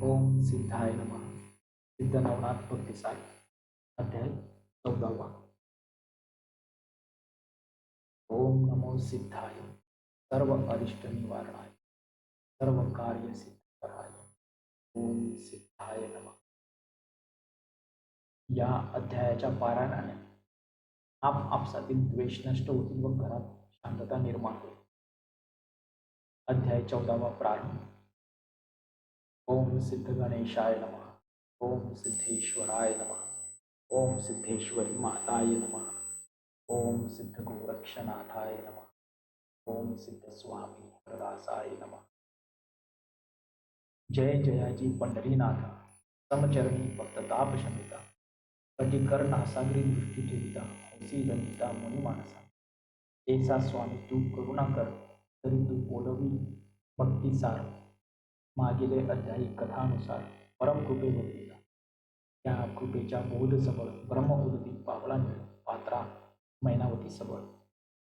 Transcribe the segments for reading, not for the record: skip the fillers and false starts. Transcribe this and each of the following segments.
ओम सिद्धाय नमः. सिद्ध नवनाथ भक्तिसार अध्याय 14. ओम नमो सिद्धाय सर्व अरिष्ट निवारणाय सर्व कार्य सिद्धकराय ओम सिद्धाय नमः. या अध्यायाच्या पारायणाने आपसातील द्वेष नष्ट होतील व घरात शांतता निर्माण होईल. अध्याय 14 प्रारंभ. ओम सिद्ध गणेशाय नमः. ओम सिद्धेश्वराय नमः. ओम सिद्धेश्वरी माताय नमः. ओम सिद्ध गोरक्षनाथाय नमः. ओम सिद्ध स्वामी प्रदासाय नमः. जय जयाजी पंढरीनाथ समचरणी भक्त ताप शमिता कटिकर नासागरी दृष्टी ठेविता हंसी गणिता मुनी मानसा ऐसा स्वामी तू करुणा कर तरी तू बोलवी भक्तिसार. मागील अध्यायी कथानुसार परमकृपेवरती त्या कृपेच्या बोध सबळ ब्रह्म उदती पावला मिळ पात्रा मैनावती सबळ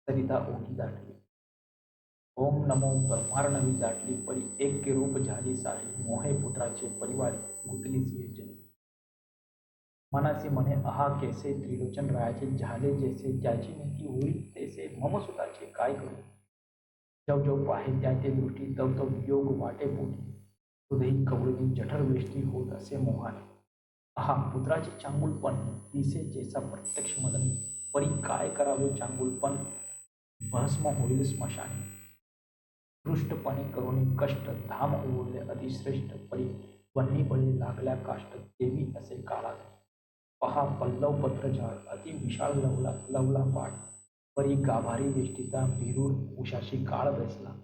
सरिता ओढी दाटली. ओम नमो ब्रह्मार्णवी दाटली परी एक के रूप झाली सारी मोहे पुत्राचे परिवारी गुतली सिंह जन्मी. मनासी म्हणे अहा कैसे त्रिलोचन रायाचे झाले जैसे ज्याची नीती होईल तैसे मम सुताचे काय करू. जव जव पाहे त्या ते दृष्टी तव तव योग वाटे पोटी हृदयी कवळी जठर वेष्टी होत असे मोहाने. अहा पुत्राचे चांगुलपण दिसे जैसा प्रत्यक्ष मदन परी काय करावे चांगुलपण भस्म होईल स्मशाने. दृष्टपणे करुणी कष्ट धाम उरले अतिश्रेष्ठ परी वन्ही बळी लागल्या काष्ट देवी असे काळात. पहा पल्लव पत्र झाड अति विशाळ लवला पाठ परी गाभारी वेष्टीचा भिरूड उशाशी काळ बसला.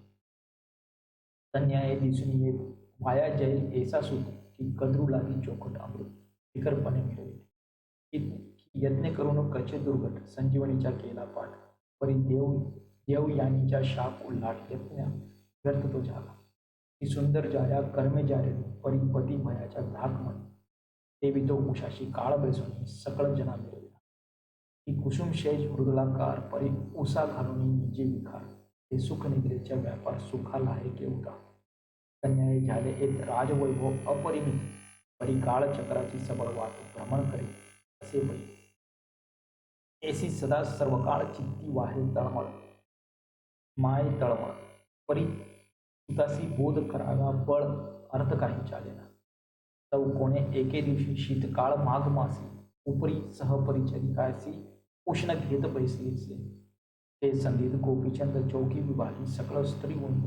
तन्याये दिसून येत वाया जैल ऐसा सुख की कद्रू लागी चोखट अमृत फिकरपणे मिळविले. यज्ञ करून कचे दुर्घट संजीवनीच्या केला पाठ परी देवयानीच्या शाप उल्हाट यज्ञ व्यर्थ तो झाला. ती सुंदर जाऱ्या कर्मे जारे परी पती भयाच्या धाक म्हण देवी तो उशाशी काळ बैसून सकळ जना मिळविला. ती कुसुम शेज मृदुलाकार परी उसा घालून निजे विखार हे सुख निद्रेच्या व्यापार सुखाला आहे केवढा. कन्याय झाले एक राजवैभव अपरिमित परी काळ चक्राची सबळ वाट भ्रमण करी असे बळी. ऐसी सदा सर्व काळ चित्ती वाहे तळमळ माय तळमळ परी तुतासी बोध करावा बळ अर्थ काही चालेना. तव कोणे एके दिवशी शीतकाळ माघ मासी उपरी सहपरिचरिकासी उष्ण घेत बैसलीचे. ते संगीत गोपीचंद चौकी विभागी सकळ स्त्रीवृंद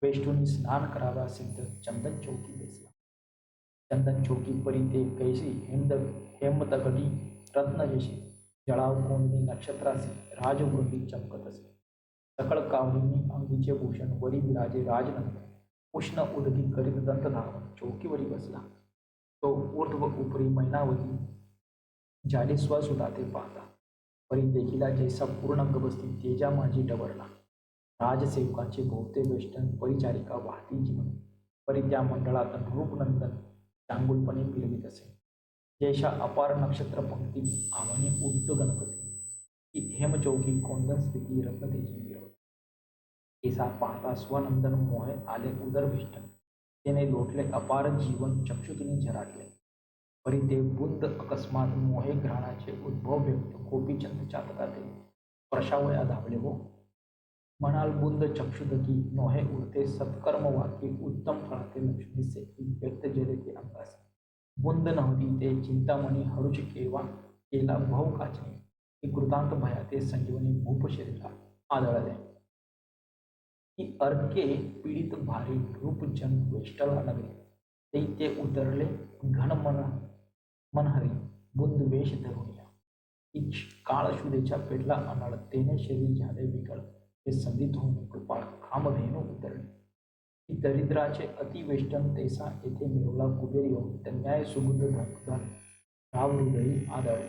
वेष्टुनी स्नान करावा सिद्ध चंदन चौकी बेसला. चंदन चौकी परी ते कैसी हेमदगडी रत्न जशी जळाव कोंडणी नक्षत्रासी राजवृंदी चमकत असे. सकळ कावडीनी अंगीचे भूषण वरी विराजे राजनंदन उष्ण उदकी करीत दंतधावन चौकीवरी बसला. तो ऊर्ध्व उपरी मैनावती जाली स्वसुता ते पाहता परी देखीला जैसा पूर्ण गबस्ती तेजा माझी डवरला. राजसेवकाचे भोवते वेष्टन परिचारिका वाहती जीवन परी त्या मंडळात रूपनंदन चांगुलपणे फिरवित असे. जैशा अपार नक्षत्र पंक्ती आवनी उड्ड गणपती ही हेमचौकी कोंदन स्थिती रत्नतेजी मिळवते. ऐसा पाहता स्वनंदन मोहे आले उदरभिष्टन त्याने लोटले अपार जीवन चक्षुतीने झराटले. परी ते बुंद अकस्मात मोहे घ्राणाचे उद्भव व्यक्त गोपीचंद चातकाते प्रशावया धावले हो. म्हणाल बुंद चक्षुदकी नोहे उरते सत्कर्म वाक्य उत्तम फळाते लक्ष्मीचे व्यक्त जले ते अंगास. बुंद नव्हती ते चिंतामणी हरुच केवा केला भाऊ काचने ही कृतांत भयाते संजीवनी भूप शरीरा आदळले. ही अर्के पीडित भारी रूप जन वेष्टला नगरी दैत्य उतरले घन मनहरी बुंद वेश धरुनिया. ही काळशुदेच्या पेटला अनळ तेने शरीर झाले विकळ हे संधित होऊन कृपाळ कामधेनू उतरले. ही दरिद्राचे अतिवेष्टन तैसा येथे मिरवला कुबेर येऊन तन्याय सुगुंध धन राव हृदयी आदळले.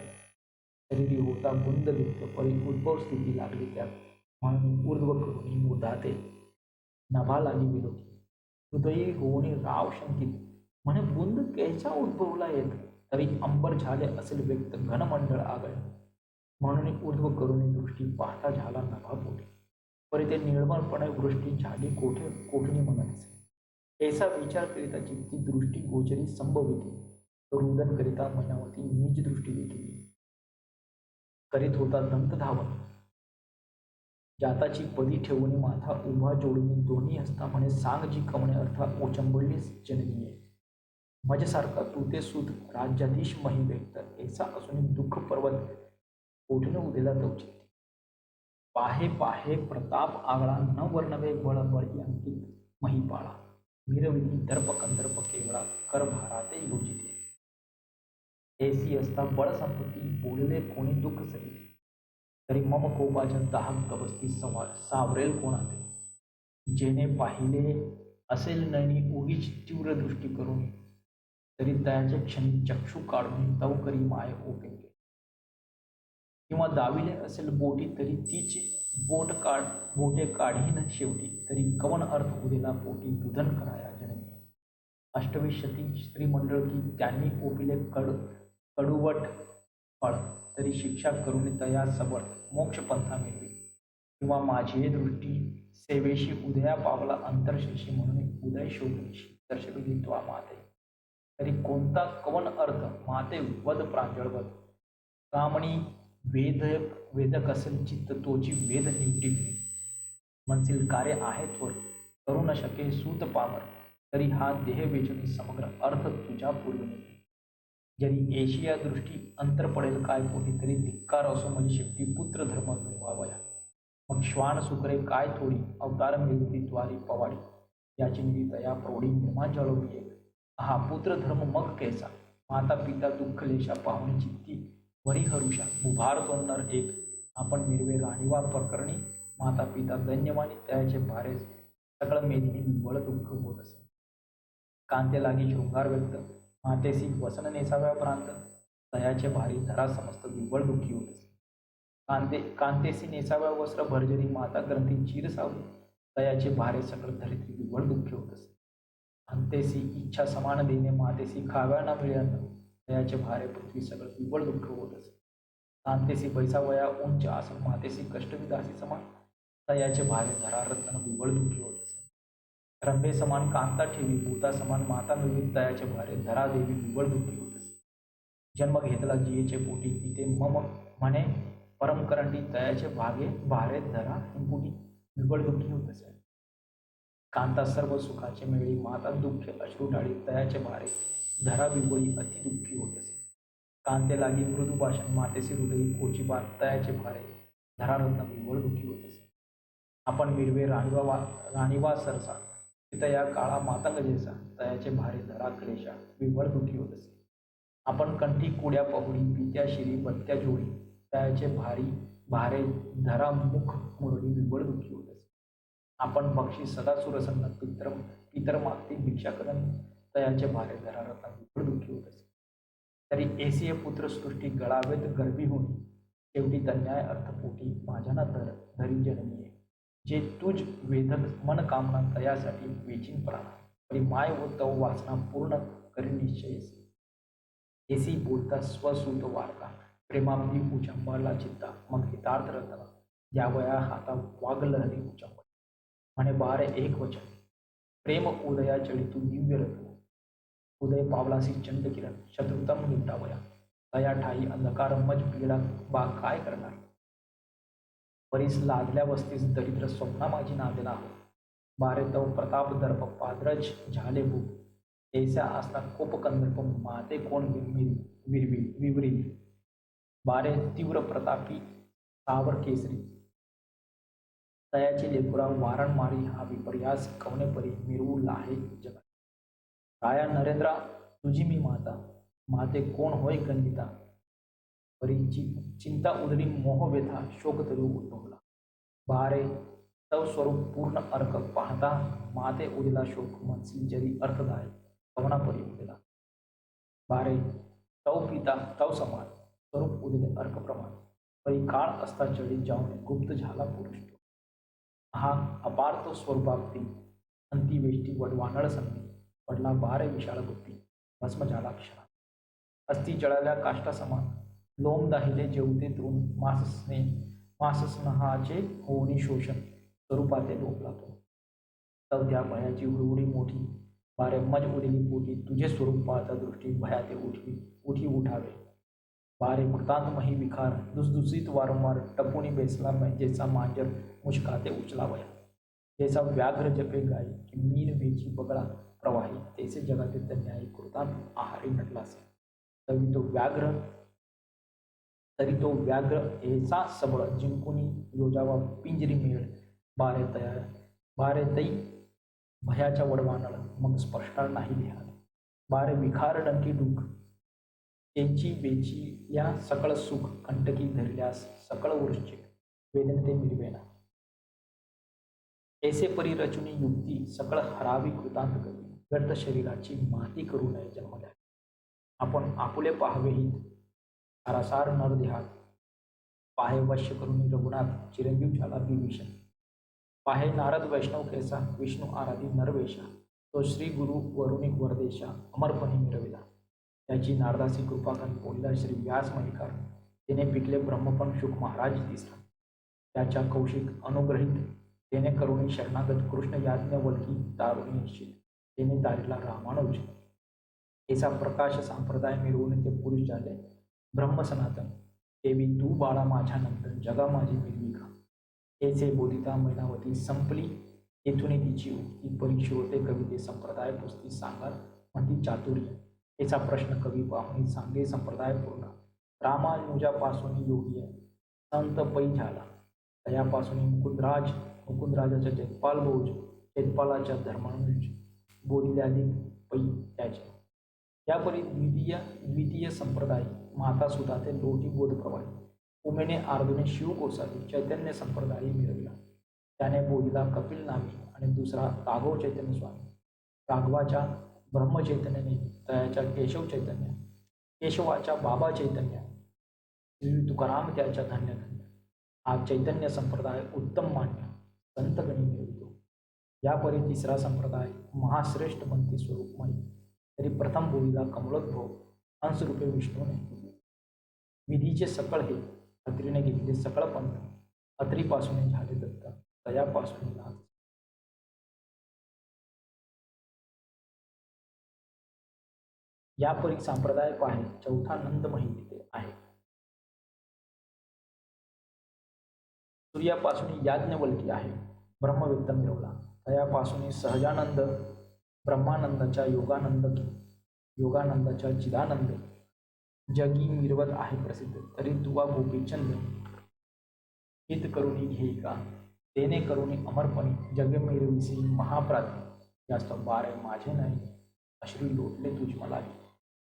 शरीरी होता बुंद लिप्त परी उद्भव स्थिती लागली त्यात म्हणून ऊर्ध्व करुणी मुदाते नभा लागी विलोकी. हृदयी होऊन राव शंकित म्हणे बुंद कैसा उद्भवला येत तरी अंबर झाले असेल व्यक्त घनमंडळ आगळे. म्हणून ऊर्ध्व करुणी दृष्टी पाहता झाला नभा पोटी परी ते निर्मळपणे वृष्टी झाली कोठणी म्हणत असे. ऐसा विचार करिता चित्ती दृष्टी गोचरी संभविती रुदन करिता मनावती निज दृष्टी देखील करीत होता दंत धावन जाताची पदी ठेवून माथा उभा जोडून दोन्ही हस्ता म्हणे सांग जी कवणे अर्थात ओचंबळलीच जननीये मजसारखा तू ते सुत राज्याधीश मही व्यक्त ऐसा असून दुःख पर्वत ओढून उदेला तवचित्ती पाहे पाहे प्रताप आगळा न वर्णवे बळ बळी अंकित महिपाळा वीरविधी दर्प कंदर्प केवळा कर भाराते योजिते ऐसी असता बळ संपत्ती बोलले कोणी दुःख सरी तरी मम कोपाच्या दाहक गवस्ती सावरेल कोणाते जेने पाहिले असेल नयनी उगीच तीव्र दृष्टी करून तरी त्याचे क्षणी चक्षु काढून तव करी माय ओपेंगे किंवा दाविले असेल बोटी तरी तीच बोटे काढीन शेवटी तरी कवन अर्थ उदेला पोटी दुधन कराया जननी अष्टविशती स्त्रीमंडळ की त्यांनी ओपिले कडुवट फळ तरी शिक्षा करून तया सबळ मोक्ष पंथा मिळवी किंवा माझी दृष्टी सेवेशी उदया पावला अंतर्शेषी म्हणून उदय शोधनिशी दर्शविली त्वा माते तरी कोणता कवन अर्थ माते वद प्रांजळवत कामणी वेदक असेल चित्त तोची वेद निवटी म्हणसील कार्य आहे थोर करू न शके सूत पावर तरी हा देह वेचून समग्र अर्थ तुझ्या पूर्वीने जरी एशिया दृष्टी अंतर पडेल काय पोटी तरी धिक्कार असो म्हणजे शेवटी पुत्र धर्म मिळवावया मग श्वान सुकरे काय थोडी अवतार मिळवली द्वारी पवाडी याची निधी तया प्रौढी निर्माण जळवली एक हा पुत्र धर्म मग कैसा माता पिता दुःख लेशा पाहुणी चित्ती वरी हरुषा उभार तोंडणार एक आपण मिरवे राणीवा प्रकरणी माता पिता दैन्यवानी त्याचे भारे सकळ मेदिनी बळ दुःख होत असे कांते लागी शृंगार व्यक्त मातेसी वसन नेसाव्या प्रांत तयाचे भारी धरा समस्त विवळ दुःखी होत असे कांतेसी नेसाव्या वस्त्र भरजरी माता ग्रंथी चीर सावली तयाचे भारे सकळ धरित्री विवळ दुःखी होत असे अंतेसी इच्छा समान देणे मातेसी खाव्या न मिळ्यान तयाचे भारे पृथ्वी सगळं विवळ दुःख होत असे कांतेसी बैसावया उंच आसन मातेसी कष्टविदासी समान तयाचे भारे धरा रत्न विवळ दुःखी होत असे रंभे समान कांता ठेवी भूता समान माता मिळवी तयाचे भारे धरा देवी विवळ दुःखी होत असे जन्म घेतला जियेचे पोटी तिथे मम म्हणे परमकरंडी तयाचे भारे धरा हिंपुटी विवळ दुःखी होत असे कांता सर्व सुखाचे मिळी माता दुःख अश्रू डाळी तयाचे भारे धरा विवळी अति दुःखी होत असे कांते लागी मृदू भाषण मातेसी हृदयी कोची बात तयाचे भारे धरा रत्न विवळ दुःखी होत असे आपण मिरवे राणीवा सरसा तया काळा मातंग जैसा तयाचे भारे धरा क्लेशा विवळ दुःखी होत असे आपण कंठी कुड्या पहुडी पित्या शिरी बत्त्या जोडी तयाचे भारे धरा मुख मुरडी विवळ दुःखी होत असे आपण बक्षी सदा सुरसन्न पितर मागती भिक्षा करण तयाचे भारे धरा रत्न विवळ दुःखी होत असे तरी एसीय पुत्र सृष्टी गळावेत गर्भी होणी शेवटी तन्याय अर्थपोटी माझ्याना धरी जननीये जे तुझ वेदक मन कामना तयासाठी वेचीन प्राणा तरी माय व तव वासना पूर्ण करी निश्चयसी एसी बोलता स्वसूत वार्ता प्रेमाब्दी उचंबळला चित्ता मग हितार्थ रत्न द्यावया हाता वागलहरी उचंबळ म्हणे बारे एक वचन प्रेम उदया चळितू दिव्य रत्न उदय पावलासी चंड किरण शत्रुतम निवटावया तया ठाई अंधकार मज पीडा बा काय करणार परीस लादल्या वस्तीस दरिद्र स्वप्ना माझी नांदेला हो बारे तव प्रताप दर्प पादरज झाले भूप ऐसा असता कोप कंदर्प माते कोण विवरी बारे तीव्र प्रतापी सावर केसरी तयाची लेकुरा वारण मारी हा विपर्यास कवने परी मिरवू लाहे जगा राया नरेंद्रा तुझी मी माता माते कोण होय गंजिता परीची चिंता उदरी मोह व्यथा शोक तरू उद्भवला बारे तव स्वरूप पूर्ण अर्क पाहता माते उदिला शोक मनसी जरी अर्थदाय कवना परी उदिला बारे तव पिता तव समान स्वरूप उदिले अर्क प्रमाण परी काळ असता चढी जाऊन गुप्त झाला पुरुष हा अपार्थ स्वरूपाप्ती अंतिवेष्टी वडवानळ संधी पडला बारे विशाळ बुद्धी भस्म झाला क्षणा अस्थि जळाल्या काष्टा समान लोम दाहिले जेवते तृण मासस्नेहाचे होणी शोषण स्वरूपाते लोकला तो तव त्या भयाची हुरहुडी मोठी वारे मज उडली पोटी तुझे स्वरूप पाहता दृष्टी भया ते उठी उठावे. वारे कृतांतमही विखार दुसदुसीत वारंवार टपुनी बेसला जेचा मांजर मुष्काते उचलावया. जैसा व्याघ्र जपे गाई की मीन वेची बगळा प्रवाही तैसे जगातील न्यायी कृतांत आहारी नटला असे. तरी तो व्याघ्र ऐसा सबळ जिंकुनी योजावा पिंजरी मेळ. बारे तै भयाच्या वडवानळ मग स्पष्टार नाही लिहाल. बारे विखार डंकी डूक त्यांची वेचिल्या सकळ सुख कंटकी धरल्यास सकळ वृश्चिक वेदन ते मिरवेना. ऐसे परी रचुनी युक्ती सकळ हरावी कृतांत कवी. व्यर्थ शरीराची माती करू नये जन्म द्यावी. आपण आपुले पाहावेहीत सारासार नरदेहात. पाहे वश्य करुणी रघुनाथ चिरंजीव झाला विभीषण. पाहे नारद वैष्णव कैसा विष्णू आराधी नरवेशा. तो श्री गुरु वरुणी वरदेशा अमरपणी मिरविला. त्याची नारदासी कृपाकन बोलला श्री व्यास महिकार. त्याने पिकले ब्रह्मपण शुक महाराज दिसला. त्याच्या कौशिक अनुग्रहित त्याने करुणी शरणागत कृष्ण याज्ञवल्की दारुणी निश्चित. त्याने तारीला रामानुज. ऐसा प्रकाश संप्रदाय मिरवून ते पुरुष झाले ब्रह्म सनातन. देवी तू बाळा माझ्या नंतर जगा माझी निर्विका. ऐसे बोधिता मैनावती संपली येथून तिची उक्ती. परीक्षे होते कविते संप्रदाय पुस्ती सांगाल म्हणती चातुर्य. याचा प्रश्न कवी पाहुणी सांगे संप्रदाय पूर्ण. रामानुजापासून योगी संत पै झाला. त्यापासून मुकुंदराजाच्या जगपाल भोज जगपालाच्या धर्मानुज बोधिल्याधिक पै त्याचे. यापरी द्वितीय संप्रदाय माता सुद्धा ते लोटी बोध प्रवाही. उमेने आर्दुने शिव गोसावी चैतन्य संप्रदाय मिळविला. त्याने बोधिला कपिल नामी आणि दुसरा राघव चैतन्य स्वामी. राघवाच्या ब्रह्मचैतन्याने तयाच्या केशव चैतन्य. केशवाच्या बाबा चैतन्य. श्री तुकाराम त्याच्या धन्य धन्य. हा चैतन्य संप्रदाय उत्तम मान्य संतगणी मिळवितो. यापरी तिसरा संप्रदाय महाश्रेष्ठ बनते स्वरूपमय. तरी प्रथम बोलीला कमलोद्भव हंसरूपे विष्णूने. विधीचे सकळ हे अत्रीने घेतले सकळ पंथ. अत्रीपासून झाले दत्त तयापासून नाथ. यापरी संप्रदाय पाहे चौथा नंदमही तिथे आहे. सूर्यापासून याज्ञवल्की आहे ब्रह्मवेत्ता मिरवला. तयापासून सहजानंद ब्रह्मानंदाच्या योगानंदाच्या चिदानंद जगी मिरवत आहे प्रसिद्ध. तरी तुवा गोपीचंद हित करुणी घेई का. तेने करुणी अमरपणी जग मिरविसी महाप्राती. जास्त बारे माझे नाही अश्री लोटले तुझ मलाही.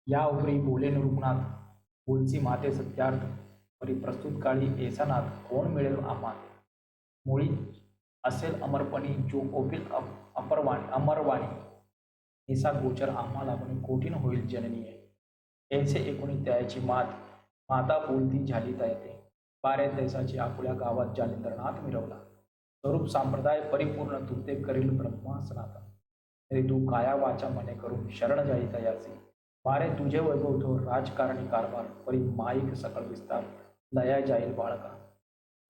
या उपरी बोले निरुपणात बोलची माते सत्यार्थ. परी प्रस्तुत काळी ऐसानाथ कोण मिळेल आम्हाला. मुळी असेल अमरपणी जो ओपील अमरवाणी. ऐसा गोचर आम्हाला पण कोठीन होईल जननीय. ऐसे एकूणी त्याची माता बोलती झाली तयाते. बारे तैसाची आपुल्या गावात जालिंदरनाथ मिरवला. स्वरूप संप्रदाय परिपूर्ण तू ते करील ब्रह्मा सनातन. तरी तू काया वाचा मने करून शरण जाई तयाचे. बारे तुझे वैभव थोर राजकारणी कारभार. परी माईक सकळ विस्तार लया जाईल बाळका.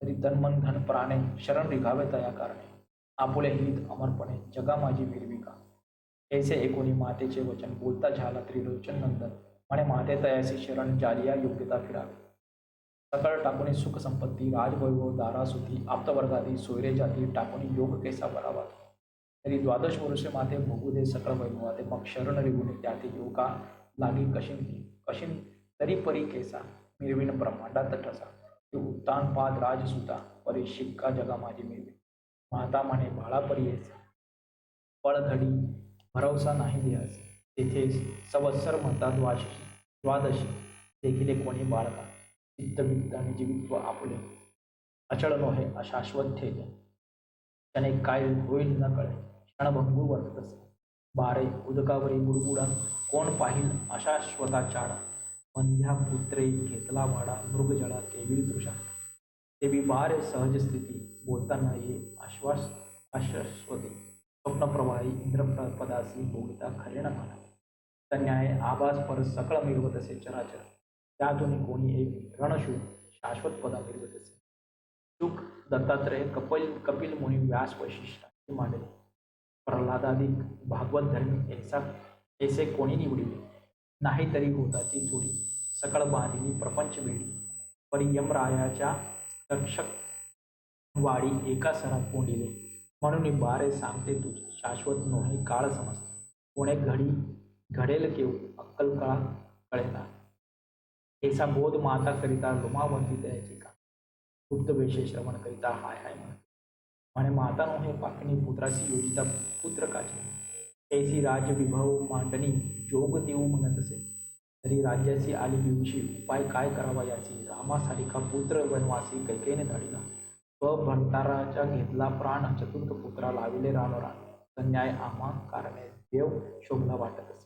तरी तन मन धन प्राणे शरण रिघावे तया कारणे. आपुले हित अमरपणे जगा माझी विरविका. ऐसे एकोणी मातेचे वचन बोलता झाला त्रिलोचन नंदन. म्हणे माते तयासी शरण जालिया योग्यता फिरावी. सकळ टाकुनी सुख संपत्ती राजवैभव दारासुती आप्तवर्गादी सोयरे जाती टाकुनी योग कैसा बरावा. तरी द्वादश वर्षे माते भोगू दे सकळ वैभवाते. मग शरण रिगुणे त्याते योगा लागी कशीन तरी परी कैसा मिरविन ब्रह्मांडा तटसा. ती उत्तान पाद राजसुता परी शिक्का जगा माझी मिरवी. माता म्हणे बाळा परी ऐसा पळधडी भरवसा नाही द्यायचे. तेथे संवत्सर म्हणतात द्वादशी देखील कोणी बाळका. चित्तवित्त आणि जीवित्व आपुले अचळ नोहे अशाश्वत ठेले. त्याने काय होईल न कळे क्षणभंगूर वर्तत असे. बारे उदकावरी बुडबुडा कोण पाहिल अशाश्वता चाडा. वंध्या पुत्रे घेतला वाडा मृगजळा केवी तृषा. देवी बारे सहज स्थिती बोलताना ये आश्वस्वते. स्वप्नप्रवाही इंद्रपदासी बोलता खरे न म्हणा. तन्याय आभास पर सकळ मिरवत असे चराचर. त्यातून कोणी एक रणशूर शाश्वत पदा मिरवत असे. शुक दत्तात्रय कपिल मुनी व्यास वैशिष्ट्य मांडले. प्रल्हादादिक भागवत धर्मी ऐसे कोणी निवडिले नाही तरी होताची थोडी सकळ बांधिली प्रपंच वेळी परी यमरायाच्या रक्षक वाडी एका सरात कोंडिले म्हणून बारे सांगते तुझे शाश्वत नोहे काळ समजते कोणे घडेल केव अक्कल काळ कळेना ऐसा बोध माता करिता लुमावंती द्यायची का गुप्त वेशे श्रवण करिता हाय हाय म्हणे माता नोहे पाकणी पुत्रासी योजिता पुत्र काचे ऐसी राज्य विभव मांडणी जोग देऊ म्हणत असे तरी राज्याची आली दिवशी उपाय काय करावा याची रामासारिखा पुत्र वनवासी कैकेने धाडिला भरताराच्या घेतला प्राण चतुर्थ पुत्रा लाविले रानोरान अन्याय आम्हा कारणे देव शोभला वाटत असे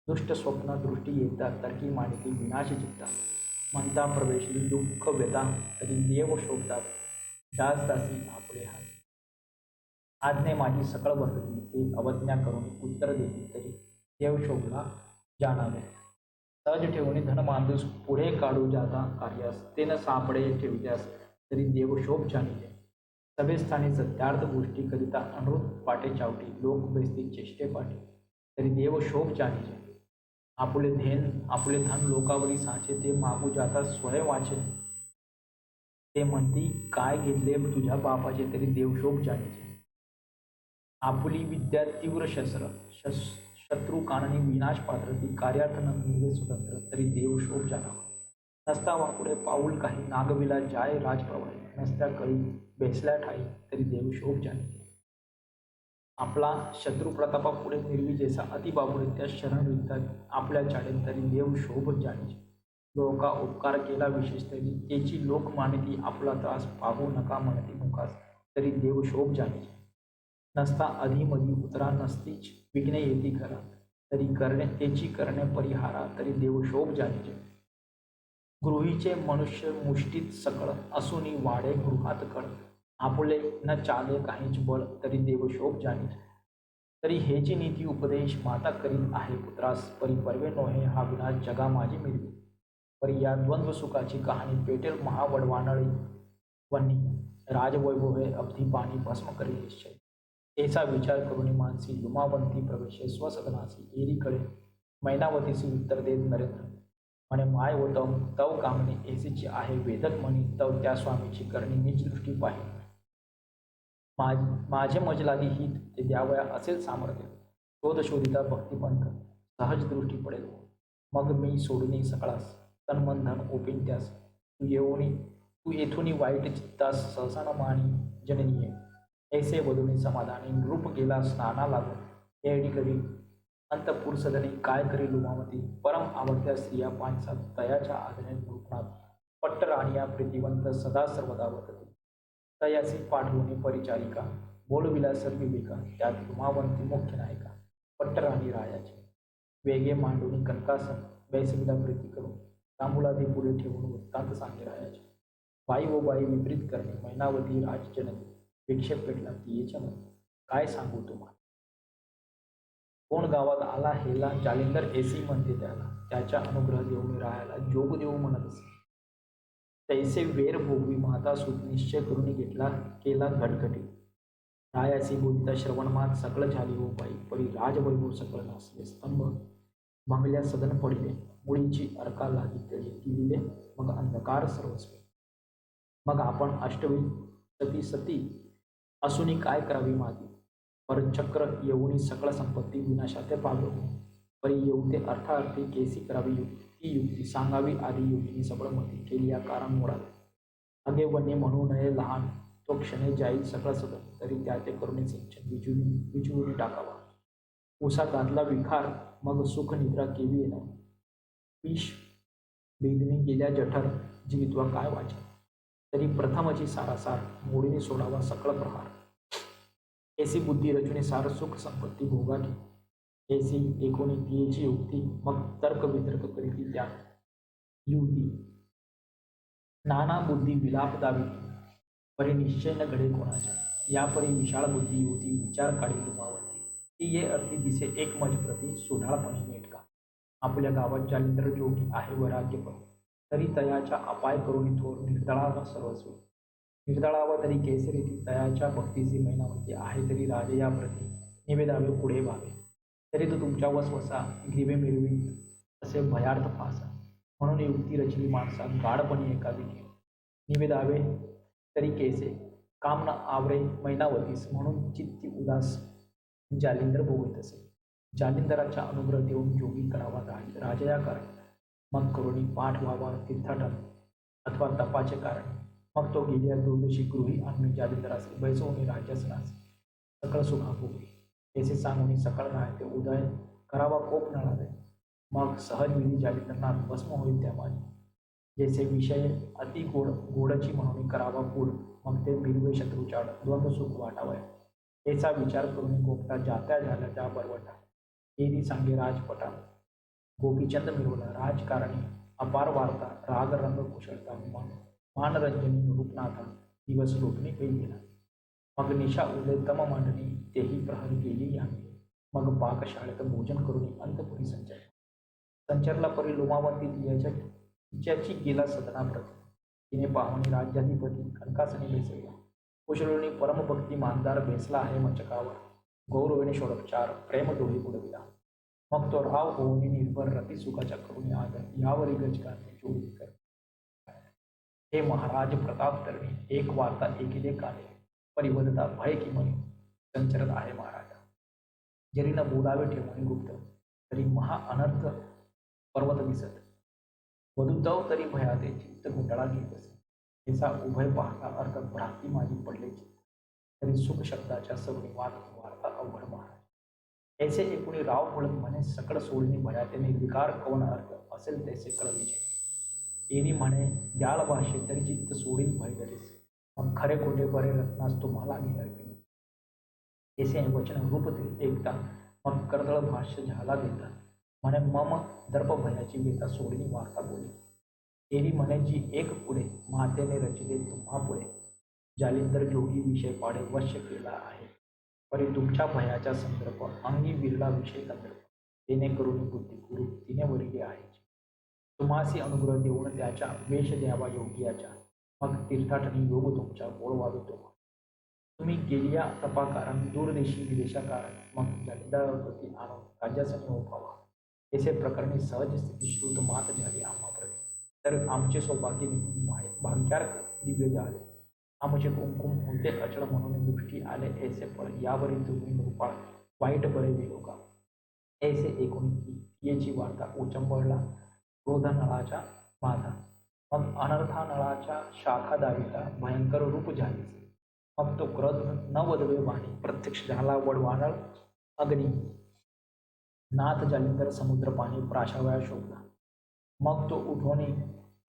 दुष्ट स्वप्न दृष्टी येतात तर्की मानिती विनाश जिंकतात म्हणता प्रवेशली दुःख व्यथा तरी देव शोभतात दास दासी आपले हात आज्ञे माझी सकळ बसली ते अवज्ञा करून उत्तर देतील तरी देव शोभला जाणावे सहज ठेवून धन बांधूस पुढे काढू जाता कार्यास ते न सापडे ठेविल्यास तरी देव शोभ जाणिले सभेस्थानी सत्यार्थ गोष्टी करिता अनृत पाटे चावटी लोक बेसती चेष्टे पाटे तरी देव शोभ जाणिले आपुले धन लोकावरी साचे ते मागू जाता स्वयं वाचे ते म्हणती काय घेतले तुझ्या बापाचे तरी देव शोभ जाणिले आपुली विद्या तीव्र शत्रू काननी विनाश पात्र ती कार्यार्थ न मिळवे स्वतंत्र तरी देव शोभ जाणावा नसता वापुढे पाऊल काही नागविला जाय राजप्रवाही नसत्या कळी बेसल्या ठाई तरी देव शोभ जाणे आपला शत्रू प्रतापापुढे निर्वी जैसा अतिबाबुडे त्या शरण विकतात आपल्या चाडेल तरी देव शोभ जाणे लोका उपकार केला विशेष तरी त्याची लोक मानती आपला त्रास पाहू नका म्हणती मुखास तरी देव शोभ जाणे नसता अधिमधी उतरा नसतीच विघ्ने येती खरा तरी त्याची करणे परिहारा तरी देव शोभ जाणे गृहीचे मनुष्य मुष्टीत सकळ असूनी वाडे गृहात कळ आपुले न चाले काहीच बळ तरी देव शोभ जाणे तरी हेची नीती उपदेश माता करीत आहे पुत्रास परी परवे नोहे हा विनाश जगा माझी मिळवी परी या द्वंद्व सुखाची कहाणी पेटेल महावडवानळी वन्नी राजवैभवे अब्धी पाणी भस्म करी निश्चय ऐसा विचार करून मानसी लुमावंती प्रवेशे स्वसदनासी एरीकडे मैनावतीसी उत्तर देत नरेंद्र म्हणे माय व तव कामने ऐसीची आहे वेदक म्हणी तव त्या स्वामीची करणी निज दृष्टी पाहिजे माझे मजलादी हित ते द्यावया असेल सामर्थ्य शोध शोधिता भक्तिपंथ सहज दृष्टी पडेल मग मी सोडून सकळास तन्मन ओपिन त्यास तू येथून वाईट चित्तास सहसा न मानी जननीय ऐसे वधूने समाधानी नृप गेला स्नाना लागून एडी करी अंतपूर सदनी काय करी लुमावती परम आवडत्या स्त्रिया पांचात तयाच्या आदने नृपणात पट्टराणिया प्रीतिवंत सदा सर्वदा वदती तयासी पाठवणे परिचारिका बोलविला सर्विका त्यात लुमावंती मुख्य नायिका पट्टराणी रायाची वेगे मांडून कनकासन बैसविला प्रीती करून तांबुलादी पुढे ठेवून वृत्तांत सांगे रायाचे बाई व बाई विपरीत करणे मैनावती राजजननी विक्षेप पेटला तियेच्या मध्ये काय सांगू तुम्हाला कोण गावात आला हेला जालिंदर ऐसी म्हणते त्याला त्याच्या अनुग्रह देऊन राहायला जोग देऊ म्हणत असे तैसे वेर भोगवी माता सुत निश्चय करून केला घटघटी रायासी बोलता श्रवणमात सकळ झाली हो बाई परी राजवैभव सकळ नसले स्तंभ भंगल्या सदन पडिले मुळीची अर्का लागी तळी किविले मग अंधकार सर्वस्वी मग आपण अष्टवी सती असूनी काय करावी मागी परचक्र येऊनी सकळ संपत्ती विनाशाते पागवली परी येऊते अर्थार्थी केसी करावी ती युक्ती सांगावी आधी योगिनी सबळ मती केली या कारण मोडावे अगे वन्य म्हणू नये लहान तो क्षणे जाईल सकळ सदन तरी त्या ते करुणे सिंचन विजुळून टाकावा उसा घातला विखार मग सुख निद्रा केवी येणार विष बेदमी गेल्या जठर जीवित्वा काय वाचा तरी प्रथमची सारासार मोडीने सोडावा सकळ प्रहार ऐसी बुद्धी रचने सार सुख संपत्ती भोगा की ऐसी एकोणी तियेची युक्ती मग तर्क वितर्क करीती त्या युक्ती नाना बुद्धी विलाप दावी परी निश्चय न घडे कोणाच्या या परी विशाळ बुद्धी युवती विचार काढी लुमावती ती ये अर्थी दिसे एक मजप्रती सुढाळपणे नेटका आपल्या गावात जालिंदर जोगी आहे वैराग्य पण तरी तयाच्या अपाय करून थोर निर्दळावा सर्वस्वी निर्दळावा तरी केसरी ती तयाच्या भक्तीची मैनावती आहे तरी राजे या प्रती निवेदावे पुढे व्हावे. तरी तो तुमच्या वसवसा ग्रीवे मिरवीत असे भयार्थ फासा. म्हणून युक्ती रचली माणसा गाढपणी एकादिके. निवेदावे तरी केसे काम न आवरे मैनावतीस. म्हणून चित्ती उदास जालिंदर भोगत असे. जालिंदराचा अनुग्रह देऊन जोगी करावा राजया कारण. मग करुणी पाठ व्हावा तीर्थाटन अथवा तपाचे कारण. मग तो गेल्या दुर्दशी गृही आणून जालिंदरास बैसवून राज्यासनास सकळ सुखा भोगली. त्याचे सांगून सकळ राहते उदय करावा कोप नळावे. मग सहज विधी जालिंदरनाथ भस्म होईल त्या माझी. जैसे विषय अति गोडची म्हणून करावा पूड. मग ते मिरवे शत्रूचाड द्वंद्व सुख वाटावया. याचा विचार करून गोपटा जात्या झाल्या त्या बरवटा. एरी सांगे राजपटा गोपीचंद मिळवला राजकारणी अपार वार्ता. राग रंग कुशलता मानरंजनी रूपनाथा दिवस रोखणी पै गेला. मग निशा उदय तम मांडणी तेही प्रहरी गेली यामी. मग पाकशाळेत भोजन करून अंतपुरी संचरला परी लोमावंती तिच्याची गेला सदनाप्रती. तिने पाहुणी राज्याधिपती कनकासनी बेसवला. कुशलोनी परमभक्ती मानदार बेसला आहे मचकावर. गौरवेने षोडोपचार प्रेम डोळी बुडविला. मग तो राव होऊन निर्भर रती सुखाच्या करून आदर यावरी गजकाने चोरी कर. हे महाराज प्रताप तरणी एक वार्ता एकिले काने. परिवदता भय की मनी संचरत आहे महाराजा. जरी न बोलावे ठेवणे गुप्त तरी महा अनर्थ पर्वत दिसत. वधुतव तरी भयाते चित्त घोटाळा घेत असे. त्याचा उभय पाहता अर्थ भ्रांती माझी पडले चित्त. तरी सुख शब्दाच्या सवणी वार्ता अवघड महाराज. ऐसे एकूणी राव बोलत म्हणे सकळ सोडणी भयाते निर्विकार कवन अर्थ असेल तैसे कळविचे. एरी म्हणे द्याल भाषे तरी चित्त सोडील भय धरेस. मग खरे खोटे बरे रत्नास तुम्हाला घे अर्पिणी. ऐसे वचन रूप एकता मग कर्दळ भाष्य झाला देता. म्हणे मम दर्प भयाची वेता सोडणी वार्ता बोली. एरी म्हणे जी एक पुढे मातेने रचिले तुम्हा पुढे. जालिंदर जोगी विषय पाडे वश्य केला आहे. परी तुमच्या भयाचा संदर्भ अंगी विरला विषय संदर्भ. तेने करून बुद्धी गुरु तिने वरिले आहे. तुम्हासी अनुग्रह देऊन त्याच्या वेश द्यावा योग्याच्या. मग तीर्थाटनी योग तुमच्या बोळवावे तुम्हा. तुम्ही गेलिया तपाकारण दूरदेशी विदेशाकारण. मग जालिंदरावरती आणून राज्यासनी ओपावा. ऐसे प्रकरणी सहज स्थिती श्रुत मात झाली आम्हाप्रती. तर आमचे सौभाग्य भाग्यार दिव्य झाले. आमचे कुंकुम होते अचळ म्हणून दृष्टी आले ऐसे फळ. यावरी तुम्ही नृपाळ वाईट बरे विलोका. ऐसे एकूण याची वार्ता उचंबळला क्रोध नळाच्या माझा. मग अनर्था नळाच्या शाखा दाविता भयंकर रूप झालीचे. मग तो क्रोध न वदवे वाणी प्रत्यक्ष झाला वडवानळ अग्नी. नाथ जालिंदर समुद्र पाणी प्राशावया शोभला. मग तो उठवणे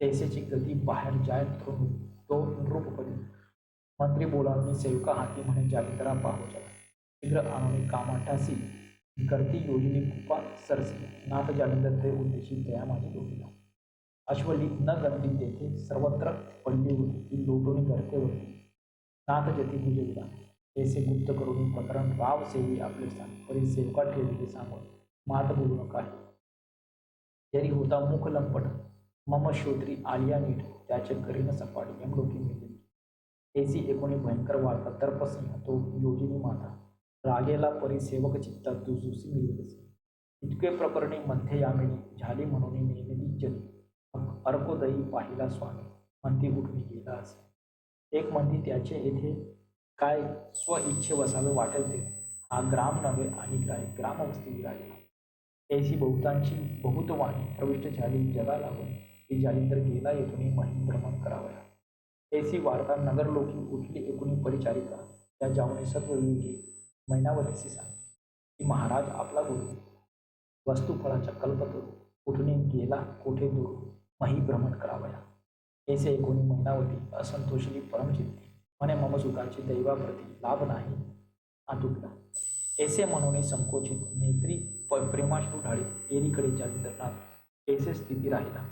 तैसेची गती बाहेर जाय तो नृपपदी. मंत्री बोलावणी सेवका हाती म्हणे जालिंदरा पाहो जला. शीघ्र आणून कामाठासी करती योजनी कुपा सरसी. नाथ जालिंदर ते उद्देशी दया माझी दोघीला. अश्वली न गंती तेथे सर्वत्र पडली होती ती लोटोनी गर्तेवरती. नाथ जती गुजविला ऐसे गुप्त करून प्रकरण राव सेवी आपले स्थान. परी सेवका ठेवली सांगून मात बोलू नका. जरी होता मुख लंपट मम श्रोत्री आलिया नीट. त्याचे करीन सपाट यमलोकी मिळली. ऐसी एकोणी भयंकर वार्ता तर्पसिंह तो योजिनी माता. रागेला परी सेवक चित्ता दुजुसी मिळवली. इतके प्रकरणी मध्ये यामिनी झाली म्हणून नेमदी जनी. अर्कोदयी पाहिला स्वामी म्हणती उठून गेला असे. एक म्हणती त्याचे येथे काय स्व इच्छे वसावे वाटेल ते. हा ग्राम नव्हे आणि ग्रामवस्ती विराजला. ऐसी बहुतांची बहुत वाणी प्रविष्ट झाली जगा लागून. ती जालिंदर गेला येथून महिम भ्रमण करावया. ऐसी वार्ता नगरलोकी उठली एकूणी परिचारिका. त्या जाऊन सर्व विवेकी मैनावतीशी सांगते की महाराज आपला गुरु वस्तुफळाच्या कल्पतो उठून गेला कोठे दूर मही भ्रमण करावया. ऐसे एकूणी मैनावती असंतोषली परमचित्ती. म्हणे मम सुताची दैवाप्रती लाभ नाही आतुटला. ऐसे म्हणून संकोचित नेत्री प्रेमाश्रू ढाळीत एरीकडे जालिंदरनाथ ऐसे स्थिती राहिला.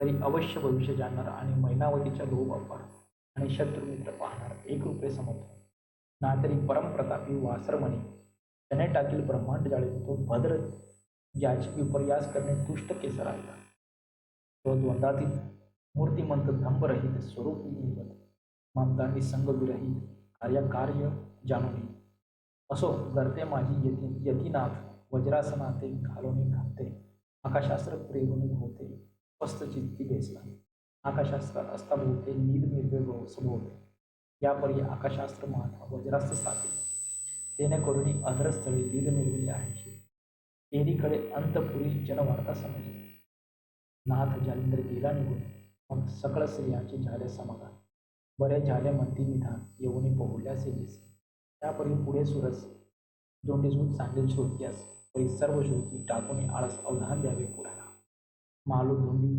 तरी अवश्य भविष्य जाणणार आणि मैनावतीच्या लोभ अपार आणि शत्रुमित्र पाहणार एक रूपे समर्थ. ना तरी परमप्रतापी वासरमणी त्याने टाकील ब्रह्मांड जाळीत तो भद्र ज्याची विपर्यास करणे दुष्ट केस राहिला. तो द्वंद्वातील मूर्तिमंत धंबरहित स्वरूपी निवत. ममता निसंग विरहित कार्य जाणून असो गर्ते माझी यतीनाथ वज्रासनाते घालोनी घालते आकाशास्त्र प्रेरुनी होते स्वस्थ चित्ती बेसला आकाशास्त्र अस्ताभोवते नील निर्भय सभोवते यापरी आकाशास्त्र महात्मा वज्रास्त्र स्थापित तेने करुणी अधरस्थळी लीद मिळविली आहे एकीकडे अंतपुरी जनवार्ता समजली नाथ जालिंद्र गेला निघून मग सकळ स्त्रियांचे झाले समाधान बरे झाले म्हणती निधान येऊनी बहुल्याचे दिसे त्यापरी पुढे सुरस दोंडेजूत सांगेल श्रोत्यास परी सर्व श्रोती टाकून आळस अवधान द्यावे पुढाला मालू धोंडी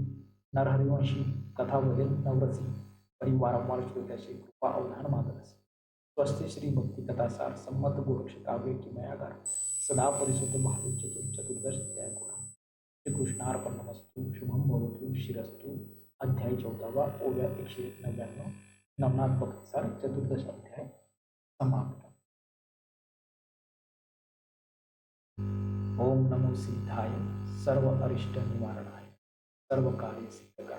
नरहरिवंशी कथा वदेल नवरसी परी वारंवार श्रोत्याशी कृपा अवधान मागत असे स्वस्ति श्री भक्ती कथासार संमत गोरक्ष काव्य किमयागार सदा परिसुद्ध भावी चतुर्दश अध्याय गुणा श्रीकृष्णार्पणमस्तु शुभम भवतु शिरस्तु अध्याय 14 ओव्या 199 नवनाथ भक्तिसार चतुर्दश अध्याय समाप्त. ओम नमो सिद्धाय सर्व अरिष्ट निवारणाय सर्व कार्य सिद्ध